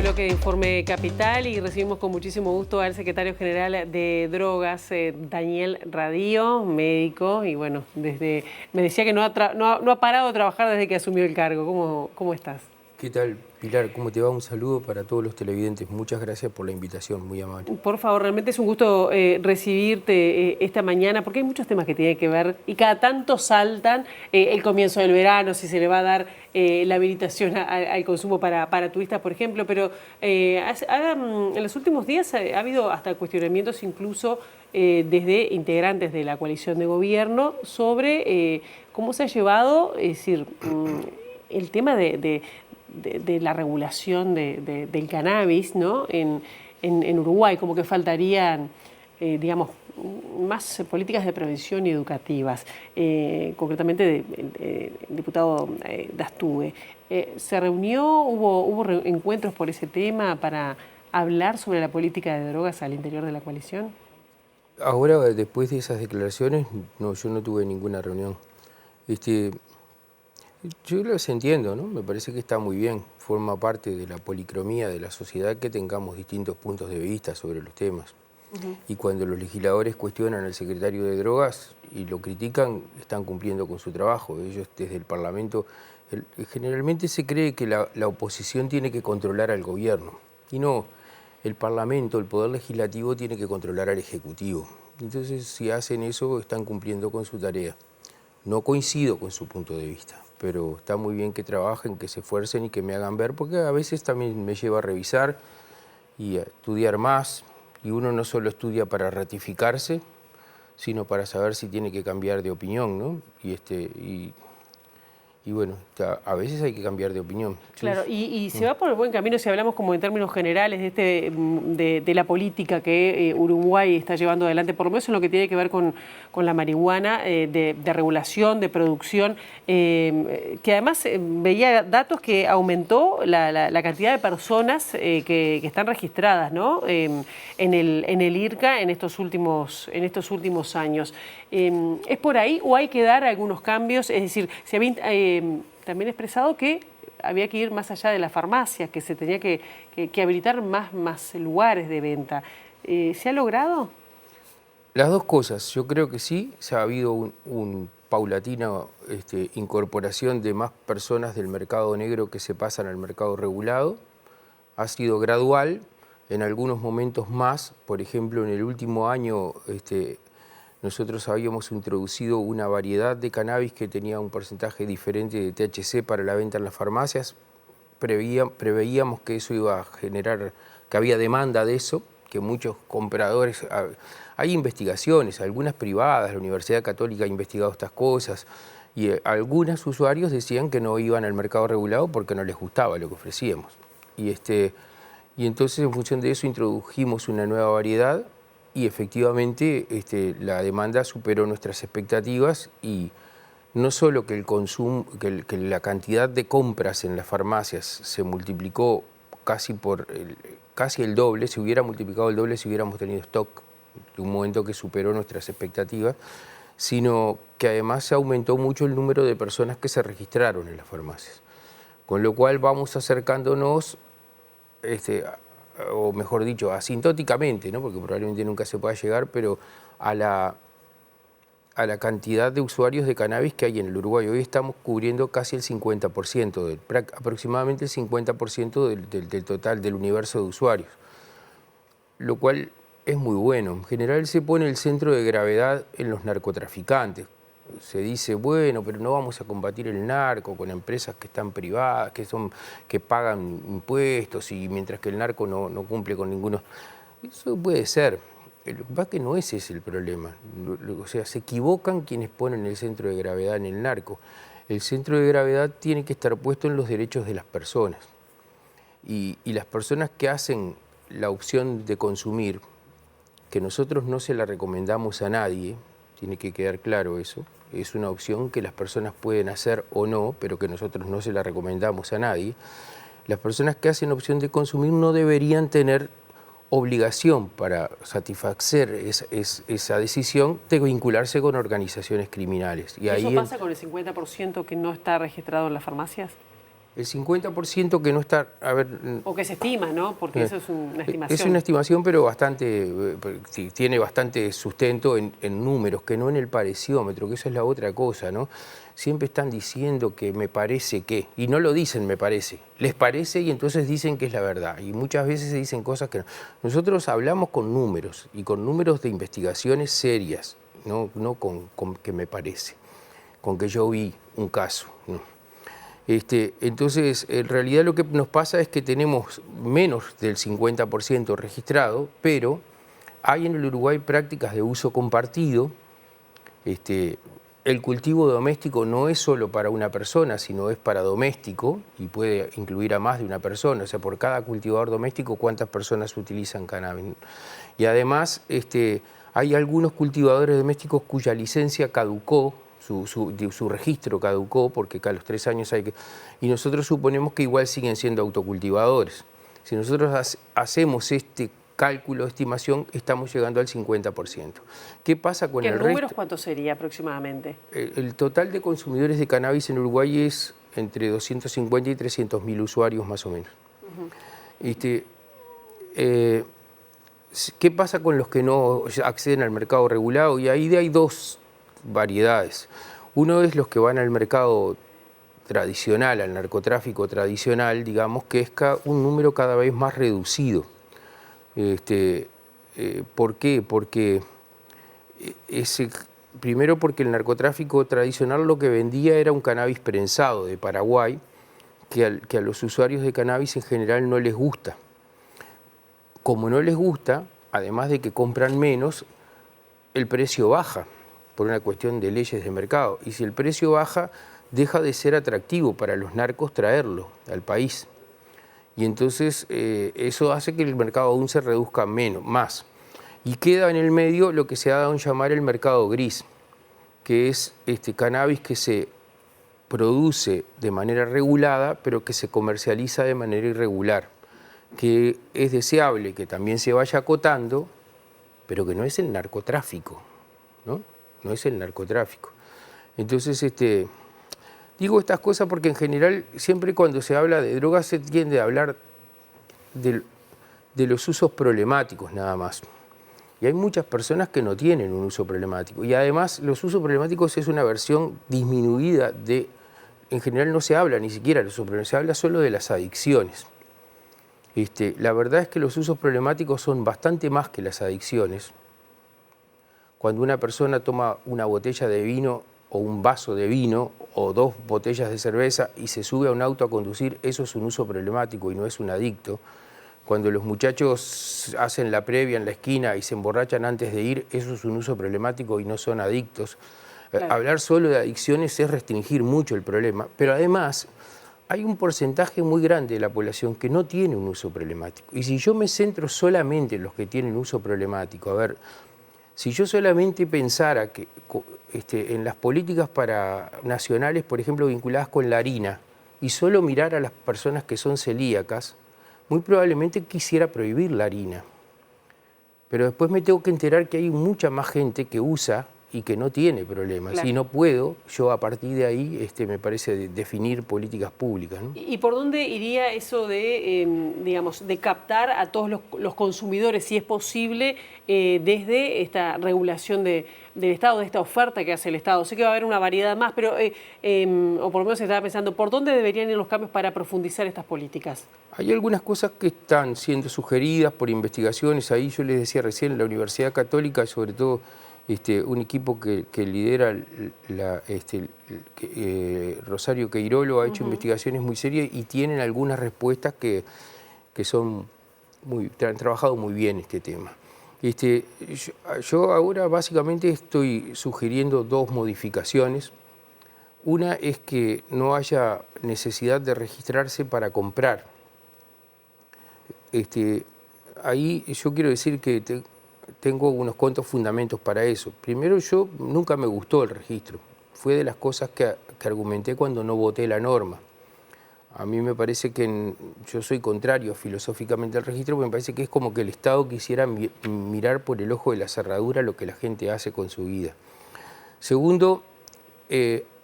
bloque de Informe Capital y recibimos con muchísimo gusto al secretario general de Drogas, Daniel Radío, médico, y bueno, me decía que no ha parado de trabajar desde que asumió el cargo. ¿Cómo estás? ¿Qué tal, Pilar? ¿Cómo te va? Un saludo para todos los televidentes. Muchas gracias por la invitación, muy amable. Por favor, realmente es un gusto recibirte esta mañana, porque hay muchos temas que tienen que ver y cada tanto saltan el comienzo del verano, si se le va a dar la habilitación al consumo para turistas, por ejemplo, pero en los últimos días ha habido hasta cuestionamientos incluso desde integrantes de la coalición de gobierno sobre cómo se ha llevado, es decir, el tema de la regulación del cannabis, ¿no? En Uruguay, como que faltarían, digamos, más políticas de prevención y educativas, concretamente el diputado Dastúe. ¿Se reunió, hubo encuentros por ese tema para hablar sobre la política de drogas al interior de la coalición? Ahora, después de esas declaraciones, no, yo no tuve ninguna reunión. Yo los entiendo, ¿no? Me parece que está muy bien, forma parte de la policromía de la sociedad que tengamos distintos puntos de vista sobre los temas. Y cuando los legisladores cuestionan al secretario de Drogas y lo critican, están cumpliendo con su trabajo. Ellos desde el Parlamento, generalmente se cree que la oposición tiene que controlar al gobierno y no, el Parlamento, el Poder Legislativo tiene que controlar al Ejecutivo. Entonces, si hacen eso, están cumpliendo con su tarea. No coincido con su punto de vista, pero está muy bien que trabajen, que se esfuercen y que me hagan ver, porque a veces también me lleva a revisar y a estudiar más, y uno no solo estudia para ratificarse, sino para saber si tiene que cambiar de opinión, ¿no? Y bueno, a veces hay que cambiar de opinión. Claro, y se va por el buen camino si hablamos como en términos generales de la política que Uruguay está llevando adelante, por lo menos en lo que tiene que ver con la marihuana, de regulación, de producción, que además veía datos que aumentó la cantidad de personas que están registradas, ¿no? En el IRCA en estos últimos años. ¿Es por ahí o hay que dar algunos cambios? Es decir, se había también expresado que había que ir más allá de las farmacias, que se tenía que habilitar más lugares de venta. ¿Se ha logrado? Las dos cosas, yo creo que sí, se ha habido un paulatina incorporación de más personas del mercado negro que se pasan al mercado regulado. Ha sido gradual, en algunos momentos más. Por ejemplo, en el último año nosotros habíamos introducido una variedad de cannabis que tenía un porcentaje diferente de THC para la venta en las farmacias. Preveíamos que eso iba a generar, que había demanda de eso, que muchos compradores... Hay investigaciones, algunas privadas, la Universidad Católica ha investigado estas cosas, y algunos usuarios decían que no iban al mercado regulado porque no les gustaba lo que ofrecíamos. Y entonces, en función de eso, introdujimos una nueva variedad y efectivamente la demanda superó nuestras expectativas, y no solo que el consumo, que la cantidad de compras en las farmacias se multiplicó casi el doble, se hubiera multiplicado el doble si hubiéramos tenido stock, de un momento que superó nuestras expectativas, sino que además se aumentó mucho el número de personas que se registraron en las farmacias. Con lo cual vamos acercándonos, o mejor dicho, asintóticamente, ¿no? Porque probablemente nunca se pueda llegar, pero a la cantidad de usuarios de cannabis que hay en el Uruguay. Hoy estamos cubriendo casi el 50%, aproximadamente el 50% del total del universo de usuarios, lo cual es muy bueno. En general se pone el centro de gravedad en los narcotraficantes. Se dice, bueno, pero no vamos a combatir el narco con empresas que están privadas, que pagan impuestos, y mientras que el narco no cumple con ninguno. Eso puede ser. Lo que pasa es que no ese es el problema. O sea, se equivocan quienes ponen el centro de gravedad en el narco. El centro de gravedad tiene que estar puesto en los derechos de las personas. Y las personas que hacen la opción de consumir, que nosotros no se la recomendamos a nadie, tiene que quedar claro eso, es una opción que las personas pueden hacer o no, pero que nosotros no se la recomendamos a nadie. Las personas que hacen opción de consumir no deberían tener obligación para satisfacer esa decisión de vincularse con organizaciones criminales. ¿Y eso pasa con el 50% que no está registrado en las farmacias? El 50% que no está, a ver... O que se estima, ¿no? Porque eso es una estimación. Es una estimación, pero bastante, sí, tiene bastante sustento en números, que no en el pareciómetro, que eso es la otra cosa, ¿no? Siempre están diciendo que me parece que, y no lo dicen me parece, les parece y entonces dicen que es la verdad. Y muchas veces se dicen cosas que no. Nosotros hablamos con números, y con números de investigaciones serias, no con que me parece, con que yo vi un caso, ¿no? Entonces, en realidad lo que nos pasa es que tenemos menos del 50% registrado, pero hay en el Uruguay prácticas de uso compartido. El cultivo doméstico no es solo para una persona, sino es para doméstico y puede incluir a más de una persona. O sea, por cada cultivador doméstico, ¿cuántas personas utilizan cannabis? Y además, hay algunos cultivadores domésticos cuya licencia caducó, su registro caducó, porque a los 3 años hay que... Y nosotros suponemos que igual siguen siendo autocultivadores. Si nosotros hacemos este cálculo de estimación, estamos llegando al 50%. ¿Qué pasa con el resto? ¿En números cuánto sería aproximadamente? El total de consumidores de cannabis en Uruguay es entre 250 y 300.000 usuarios más o menos. ¿Qué pasa con los que no acceden al mercado regulado? Y ahí hay dos variedades. Uno es los que van al mercado tradicional, al narcotráfico tradicional, digamos, que es un número cada vez más reducido. ¿Por qué? Porque primero porque el narcotráfico tradicional lo que vendía era un cannabis prensado de Paraguay, que a los usuarios de cannabis en general no les gusta. Como no les gusta, además de que compran menos, el precio baja por una cuestión de leyes de mercado. Y si el precio baja, deja de ser atractivo para los narcos traerlo al país. Y entonces eso hace que el mercado aún se reduzca más. Y queda en el medio lo que se ha dado en llamar el mercado gris, que es cannabis que se produce de manera regulada, pero que se comercializa de manera irregular, que es deseable que también se vaya acotando, pero que no es el narcotráfico, ¿no? No es el narcotráfico. Entonces, digo estas cosas porque en general siempre cuando se habla de drogas se tiende a hablar de los usos problemáticos nada más. Y hay muchas personas que no tienen un uso problemático. Y además los usos problemáticos es una versión disminuida de, en general no se habla ni siquiera de los usos problemáticos, se habla solo de las adicciones. La verdad es que los usos problemáticos son bastante más que las adicciones. Cuando una persona toma una botella de vino o un vaso de vino o 2 botellas de cerveza y se sube a un auto a conducir, eso es un uso problemático y no es un adicto. Cuando los muchachos hacen la previa en la esquina y se emborrachan antes de ir, eso es un uso problemático y no son adictos. Claro. Hablar solo de adicciones es restringir mucho el problema, pero además hay un porcentaje muy grande de la población que no tiene un uso problemático. Y si yo me centro solamente en los que tienen uso problemático, a ver, si yo solamente pensara que en las políticas nacionales, por ejemplo, vinculadas con la harina, y solo mirar a las personas que son celíacas, muy probablemente quisiera prohibir la harina. Pero después me tengo que enterar que hay mucha más gente que usa y que no tiene problemas. Claro. Y no puedo, yo a partir de ahí me parece definir políticas públicas, ¿no? ¿Y por dónde iría eso de, digamos, de captar a todos los consumidores, si es posible, desde esta regulación del Estado, de esta oferta que hace el Estado? Sé que va a haber una variedad más, pero, o por lo menos se estaba pensando, ¿por dónde deberían ir los cambios para profundizar estas políticas? Hay algunas cosas que están siendo sugeridas por investigaciones. Ahí yo les decía recién, la Universidad Católica, sobre todo, un equipo que lidera Rosario Queirolo ha hecho investigaciones muy serias y tienen algunas respuestas que han trabajado muy bien este tema. Yo ahora básicamente estoy sugiriendo 2 modificaciones. Una es que no haya necesidad de registrarse para comprar. Ahí yo quiero decir que tengo unos cuantos fundamentos para eso. Primero, yo nunca me gustó el registro. Fue de las cosas que argumenté cuando no voté la norma. A mí me parece que yo soy contrario filosóficamente al registro, porque me parece que es como que el Estado quisiera mirar por el ojo de la cerradura lo que la gente hace con su vida. Segundo,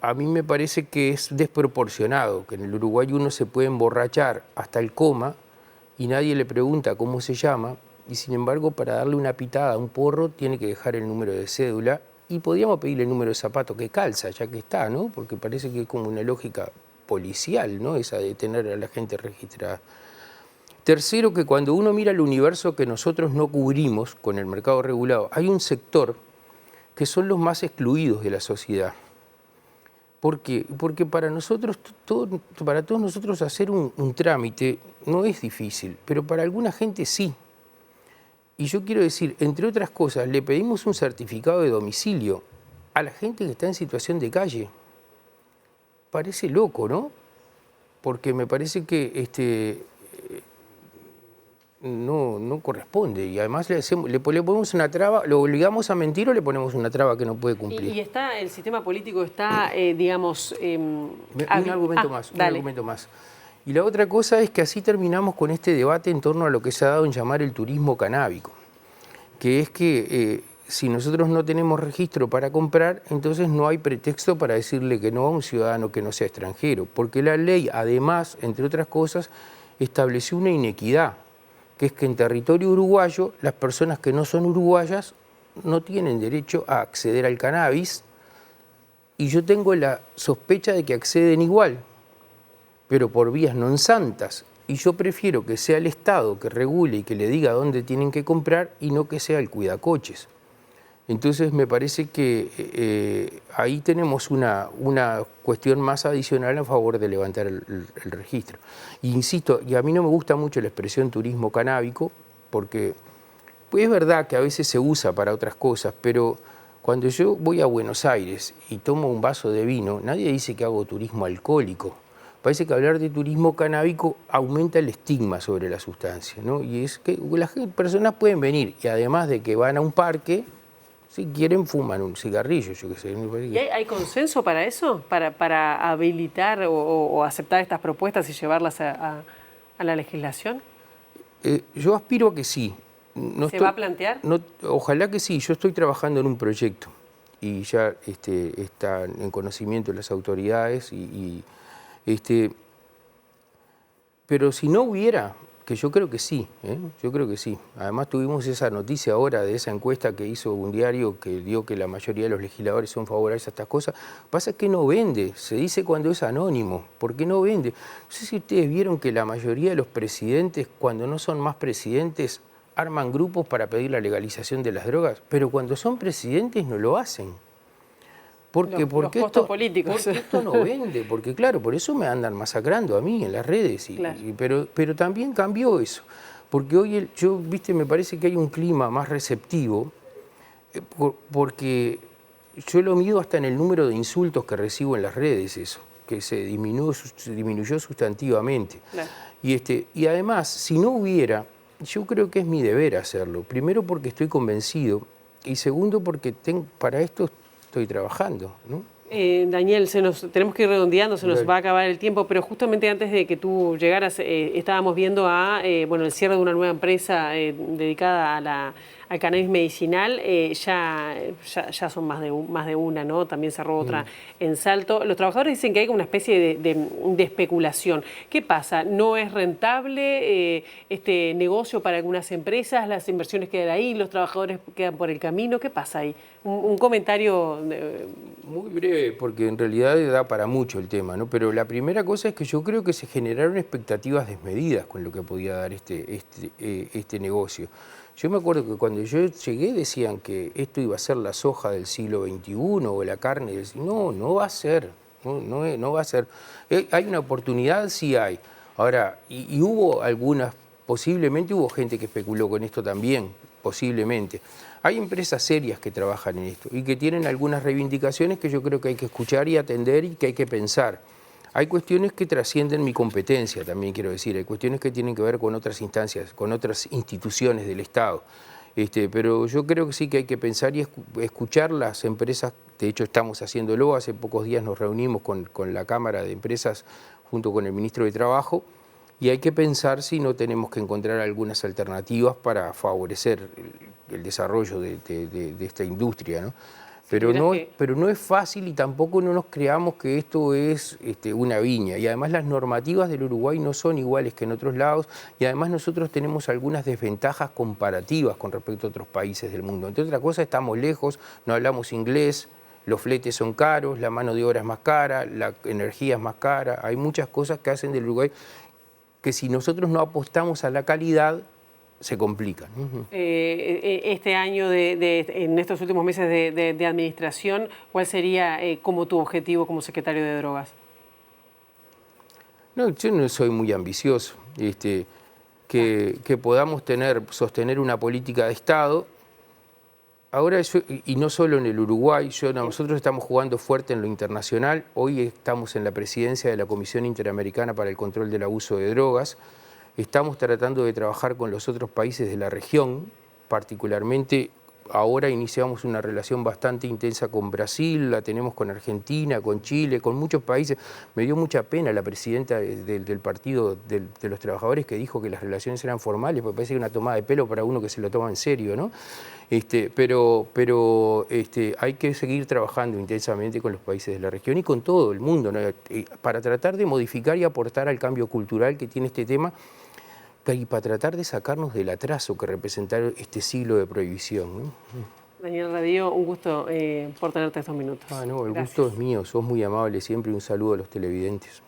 a mí me parece que es desproporcionado, que en el Uruguay uno se puede emborrachar hasta el coma y nadie le pregunta cómo se llama, y sin embargo para darle una pitada a un porro tiene que dejar el número de cédula y podríamos pedirle el número de zapato que calza, ya que está, ¿no? Porque parece que es como una lógica policial, ¿no? Esa de tener a la gente registrada. Tercero, que cuando uno mira el universo que nosotros no cubrimos con el mercado regulado, hay un sector que son los más excluidos de la sociedad. ¿Por qué? Porque para nosotros, para todos nosotros hacer un trámite no es difícil, pero para alguna gente sí. Y yo quiero decir, entre otras cosas, le pedimos un certificado de domicilio a la gente que está en situación de calle. Parece loco, ¿no? Porque me parece que no corresponde. Y además le ponemos una traba, lo obligamos a mentir o le ponemos una traba que no puede cumplir. Y está, el sistema político está, digamos... un argumento más. Y la otra cosa es que así terminamos con este debate en torno a lo que se ha dado en llamar el turismo canábico, que es que si nosotros no tenemos registro para comprar, entonces no hay pretexto para decirle que no a un ciudadano que no sea extranjero, porque la ley, además, entre otras cosas, estableció una inequidad, que es que en territorio uruguayo las personas que no son uruguayas no tienen derecho a acceder al cannabis, y yo tengo la sospecha de que acceden igual, pero por vías non santas, y yo prefiero que sea el Estado que regule y que le diga dónde tienen que comprar y no que sea el cuidacoches. Entonces me parece que ahí tenemos una cuestión más adicional a favor de levantar el registro. Y insisto, y a mí no me gusta mucho la expresión turismo canábico, porque pues es verdad que a veces se usa para otras cosas, pero cuando yo voy a Buenos Aires y tomo un vaso de vino, nadie dice que hago turismo alcohólico. Parece que hablar de turismo canábico aumenta el estigma sobre la sustancia, ¿no? Y es que las personas pueden venir y además de que van a un parque, si quieren fuman un cigarrillo, yo qué sé. ¿Y hay consenso para eso? ¿Para habilitar o aceptar estas propuestas y llevarlas a la legislación? Yo aspiro a que sí. ¿Se va a plantear? Ojalá que sí. Yo estoy trabajando en un proyecto y ya está en conocimiento de las autoridades pero si no hubiera, que yo creo que sí, yo creo que sí. Además tuvimos esa noticia ahora de esa encuesta que hizo un diario que dio que la mayoría de los legisladores son favorables a estas cosas. Pasa que no vende, se dice cuando es anónimo, ¿por qué no vende? No sé si ustedes vieron que la mayoría de los presidentes, cuando no son más presidentes, arman grupos para pedir la legalización de las drogas, pero cuando son presidentes no lo hacen. Porque esto no vende, porque claro, por eso me andan masacrando a mí en las redes, Claro. pero también cambió eso, porque hoy me parece que hay un clima más receptivo, porque yo lo mido hasta en el número de insultos que recibo en las redes, eso, que se disminuyó sustantivamente. Claro. Y además, si no hubiera, yo creo que es mi deber hacerlo, primero porque estoy convencido, y segundo porque para esto estoy trabajando, ¿no? Daniel, tenemos que ir redondeando, se nos va a acabar el tiempo, pero justamente antes de que tú llegaras, estábamos viendo el cierre de una nueva empresa dedicada al cannabis medicinal. Ya son más de una, ¿no? También cerró otra en Salto. Los trabajadores dicen que hay como una especie de especulación. ¿Qué pasa? ¿No es rentable este negocio para algunas empresas? ¿Las inversiones quedan ahí? ¿Los trabajadores quedan por el camino? ¿Qué pasa ahí? Un comentario... Muy breve, porque en realidad da para mucho el tema, ¿no? Pero la primera cosa es que yo creo que se generaron expectativas desmedidas con lo que podía dar este negocio. Yo me acuerdo que cuando yo llegué decían que esto iba a ser la soja del siglo XXI o la carne del siglo... No va a ser, no va a ser. ¿Hay una oportunidad? Sí hay. Ahora, y hubo posiblemente hubo gente que especuló con esto también, posiblemente. Hay empresas serias que trabajan en esto y que tienen algunas reivindicaciones que yo creo que hay que escuchar y atender y que hay que pensar. Hay cuestiones que trascienden mi competencia, también quiero decir. Hay cuestiones que tienen que ver con otras instancias, con otras instituciones del Estado. Pero yo creo que sí que hay que pensar y escuchar las empresas. De hecho, estamos haciéndolo. Hace pocos días nos reunimos con la Cámara de Empresas junto con el Ministro de Trabajo. Y hay que pensar si no tenemos que encontrar algunas alternativas para favorecer el desarrollo de esta industria, ¿no? Pero tuvieras no, que- pero no es fácil y tampoco no nos creamos que esto es una viña. Y además las normativas del Uruguay no son iguales que en otros lados y además nosotros tenemos algunas desventajas comparativas con respecto a otros países del mundo. Entre otras cosas, estamos lejos, no hablamos inglés, los fletes son caros, la mano de obra es más cara, la energía es más cara. Hay muchas cosas que hacen del Uruguay que si nosotros no apostamos a la calidad, se complican. este año, en estos últimos meses de administración, ¿cuál sería como tu objetivo como secretario de Drogas? No, yo no soy muy ambicioso. Que podamos sostener una política de Estado. Ahora, y no solo en el Uruguay, nosotros estamos jugando fuerte en lo internacional. Hoy estamos en la presidencia de la Comisión Interamericana para el Control del Abuso de Drogas. Estamos tratando de trabajar con los otros países de la región, particularmente ahora iniciamos una relación bastante intensa con Brasil, la tenemos con Argentina, con Chile, con muchos países. Me dio mucha pena la presidenta del Partido de los Trabajadores que dijo que las relaciones eran formales, porque parece que una tomada de pelo para uno que se lo toma en serio, ¿no? Pero hay que seguir trabajando intensamente con los países de la región y con todo el mundo, ¿no? Para tratar de modificar y aportar al cambio cultural que tiene este tema y para tratar de sacarnos del atraso que representaron este siglo de prohibición, ¿no? Daniel Radio, un gusto por tenerte estos minutos. No, el Gracias. gusto es mío, sos muy amable siempre y un saludo a los televidentes.